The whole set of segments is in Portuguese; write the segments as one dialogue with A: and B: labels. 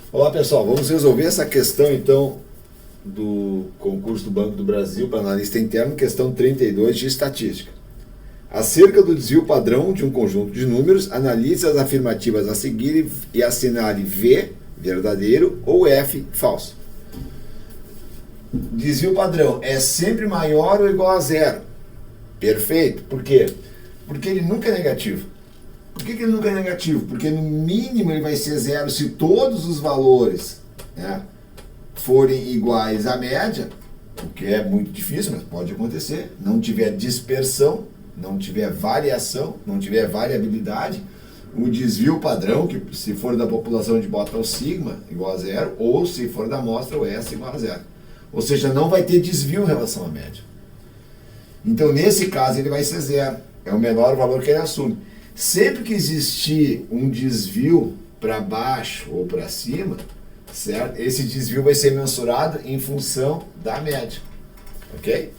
A: Olá pessoal, vamos resolver essa questão então do concurso do Banco do Brasil para analista interno, questão 32 de estatística. Acerca do desvio padrão de um conjunto de números, analise as afirmativas a seguir e assinale V, verdadeiro, ou F, falso. Desvio padrão é sempre maior ou igual a zero. Perfeito. Por quê? Porque ele nunca é negativo. Por que ele nunca é negativo? Porque no mínimo ele vai ser zero se todos os valores, né, forem iguais à média, o que é muito difícil, mas pode acontecer. Não tiver dispersão, não tiver variação, não tiver variabilidade, o desvio padrão, que se for da população a gente bota o sigma igual a zero, ou se for da amostra o S igual a zero. Ou seja, não vai ter desvio em relação à média. Então nesse caso ele vai ser zero, é o menor valor que ele assume. Sempre que existir um desvio para baixo ou para cima, certo? Esse desvio vai ser mensurado em função da média, ok?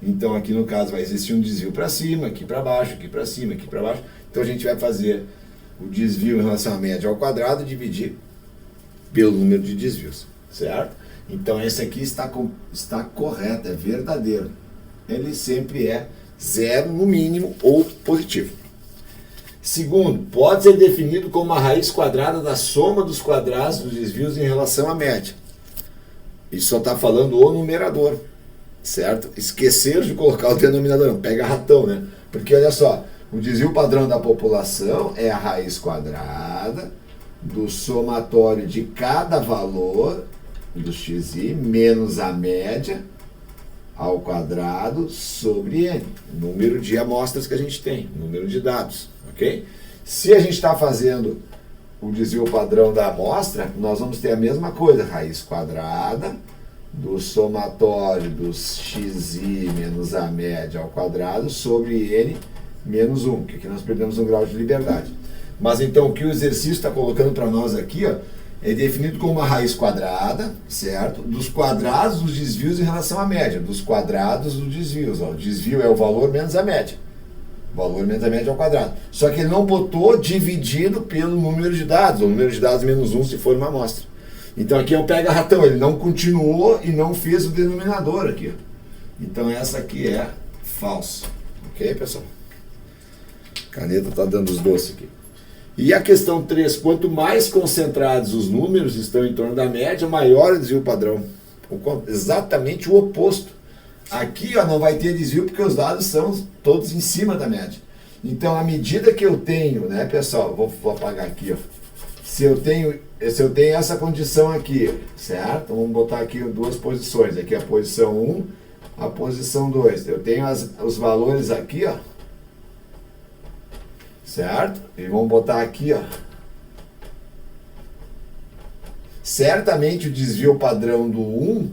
A: Então aqui no caso vai existir um desvio para cima, aqui para baixo, aqui para cima, aqui para baixo. Então a gente vai fazer o desvio em relação à média ao quadrado e dividir pelo número de desvios, certo? Então esse aqui está correto, é verdadeiro. Ele sempre é zero no mínimo ou positivo. Segundo, pode ser definido como uma raiz quadrada da soma dos quadrados dos desvios em relação à média. Isso só está falando o numerador, certo? Esqueceram de colocar o denominador, não, pega ratão, né? Porque olha só, o desvio padrão da população é a raiz quadrada do somatório de cada valor do xi menos a média ao quadrado sobre n, número de amostras que a gente tem, número de dados, ok? Se a gente está fazendo o desvio padrão da amostra, nós vamos ter a mesma coisa, raiz quadrada do somatório dos xi menos a média ao quadrado sobre n menos 1, que aqui nós perdemos um grau de liberdade. Mas então o que o exercício está colocando para nós aqui, ó, é definido como uma raiz quadrada, certo? Dos quadrados dos desvios em relação à média, dos quadrados dos desvios. Ó. O desvio é o valor menos a média. O valor menos a média ao quadrado. Só que ele não botou dividido pelo número de dados, ou número de dados menos 1 se for uma amostra. Então aqui é o pega-ratão, ele não continuou e não fez o denominador aqui. Ó. Então essa aqui é falso. Ok, pessoal? A caneta está dando os doces aqui. E a questão 3, quanto mais concentrados os números estão em torno da média, maior o desvio padrão. Exatamente o oposto. Aqui ó, não vai ter desvio porque os dados são todos em cima da média. Então, à medida que eu tenho, né, pessoal, vou apagar aqui, ó. Se eu tenho essa condição aqui, certo? Vamos botar aqui duas posições. Aqui a posição 1, a posição 2. Eu tenho os valores aqui, ó. Certo? E vamos botar aqui, ó. Certamente o desvio padrão do 1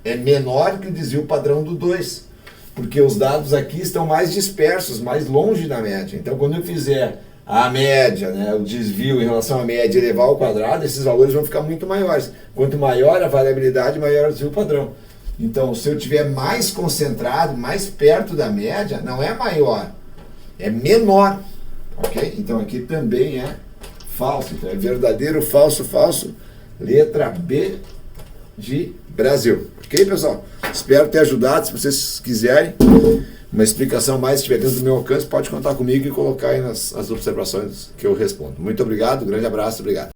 A: é menor que o desvio padrão do 2, porque os dados aqui estão mais dispersos, mais longe da média. Então, quando eu fizer a média, né, o desvio em relação à média elevar ao quadrado, esses valores vão ficar muito maiores. Quanto maior a variabilidade, maior o desvio padrão. Então, se eu tiver mais concentrado, mais perto da média, não é maior, é menor. Ok? Então aqui também é falso. Então é verdadeiro, falso, falso. Letra B de Brasil. Ok, pessoal? Espero ter ajudado. Se vocês quiserem uma explicação mais, se estiver dentro do meu alcance, pode contar comigo e colocar aí nas observações que eu respondo. Muito obrigado, grande abraço, obrigado.